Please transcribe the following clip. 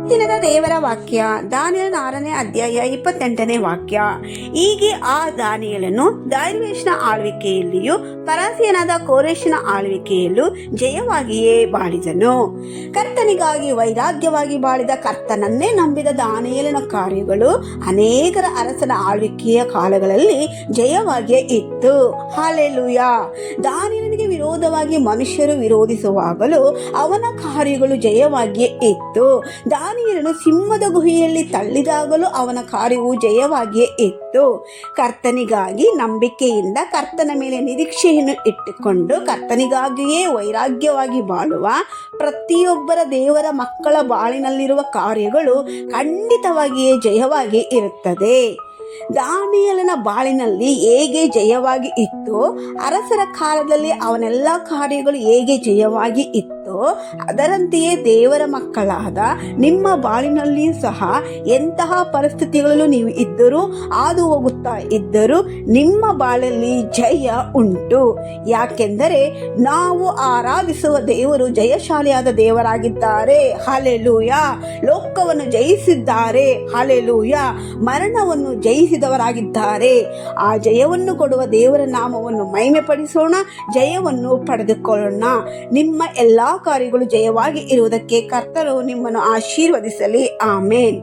ದಿನದ ದೇವರ ವಾಕ್ಯ ದಾನಿಯೇಲನ 6ನೇ ಅಧ್ಯಾಯ 28ನೇ ವಾಕ್ಯ. ಹೀಗೆ ಆ ದಾನಿಯೇಲನು ದಾರ್ಯಾವೆಷನ ಆಳ್ವಿಕೆಯಲ್ಲಿಯೂ ಪರಸೀಯನಾದ ಕೋರೆಷನ ಆಳ್ವಿಕೆಯಲ್ಲೂ ಜಯವಾಗಿಯೇ ಬಾಳಿದನು. ಕರ್ತನಿಗಾಗಿ ವೈರಾಗ್ಯವಾಗಿ ಬಾಳಿದ, ಕರ್ತನನ್ನೇ ನಂಬಿದ ದಾನಿಯೇಲನ ಕಾರ್ಯಗಳು ಅನೇಕರ ಅರಸನ ಆಳ್ವಿಕೆಯ ಕಾಲಗಳಲ್ಲಿ ಜಯವಾಗಿಯೇ ಇತ್ತು. ಹಲ್ಲೆಲೂಯಾ. ದಾನಿಯೇಲನಿಗೆ ವಿರೋಧವಾಗಿ ಮನುಷ್ಯರು ವಿರೋಧಿಸುವಾಗಲೂ ಅವನ ಕಾರ್ಯಗಳು ಜಯವಾಗಿಯೇ ಇತ್ತು. ದಾನಿಯೇಲನು ಸಿಂಹದ ಗುಹೆಯಲ್ಲಿ ತಳ್ಳಿದಾಗಲೂ ಅವನ ಕಾರ್ಯವು ಜಯವಾಗಿಯೇ ಇತ್ತು. ಕರ್ತನಿಗಾಗಿ ನಂಬಿಕೆಯಿಂದ ಕರ್ತನ ಮೇಲೆ ನಿರೀಕ್ಷೆಯನ್ನು ಇಟ್ಟುಕೊಂಡು ಕರ್ತನಿಗಾಗಿಯೇ ವೈರಾಗ್ಯವಾಗಿ ಬಾಳುವ ಪ್ರತಿಯೊಬ್ಬರ ದೇವರ ಮಕ್ಕಳ ಬಾಳಿನಲ್ಲಿರುವ ಕಾರ್ಯಗಳು ಖಂಡಿತವಾಗಿಯೇ ಜಯವಾಗಿ ಇರುತ್ತದೆ. ದಾನಿಯೇಲನ ಬಾಳಿನಲ್ಲಿ ಹೇಗೆ ಜಯವಾಗಿ ಇತ್ತು, ಅರಸರ ಕಾಲದಲ್ಲಿ ಅವನೆಲ್ಲ ಕಾರ್ಯಗಳು ಹೇಗೆ ಜಯವಾಗಿ ಇತ್ತು, ಅದರಂತೆಯೇ ದೇವರ ಮಕ್ಕಳಾದ ನಿಮ್ಮ ಬಾಳಿನಲ್ಲಿಯೂ ಸಹ ಎಂತಹ ಪರಿಸ್ಥಿತಿಗಳಲ್ಲೂ ನೀವು ಇದ್ದರೂ ಹಾದು ಹೋಗುತ್ತಾ ಇದ್ದರೂ ನಿಮ್ಮ ಬಾಳಲ್ಲಿ ಜಯ ಉಂಟು. ಯಾಕೆಂದರೆ ನಾವು ಆರಾಧಿಸುವ ದೇವರು ಜಯಶಾಲಿಯಾದ ದೇವರಾಗಿದ್ದಾರೆ. ಹಲ್ಲೆಲೂಯಾ. ಲೋಕವನ್ನು ಜಯಿಸಿದ್ದಾರೆ. ಹಲ್ಲೆಲೂಯಾ. ಮರಣವನ್ನು ಜಯಿಸಿದವರಾಗಿದ್ದಾರೆ. ಆ ಜಯವನ್ನು ಕೊಡುವ ದೇವರ ನಾಮವನ್ನು ಮಹಿಮೆ ಪಡಿಸೋಣ, ಜಯವನ್ನು ಪಡೆದುಕೊಳ್ಳೋಣ. ನಿಮ್ಮ ಎಲ್ಲ ಕಾರ್ಯಗಳು ಜಯವಾಗಿ ಇರುವುದಕ್ಕೆ ಕರ್ತನು ನಿಮ್ಮನ್ನು ಆಶೀರ್ವದಿಸಲಿ. ಆಮೇನ್.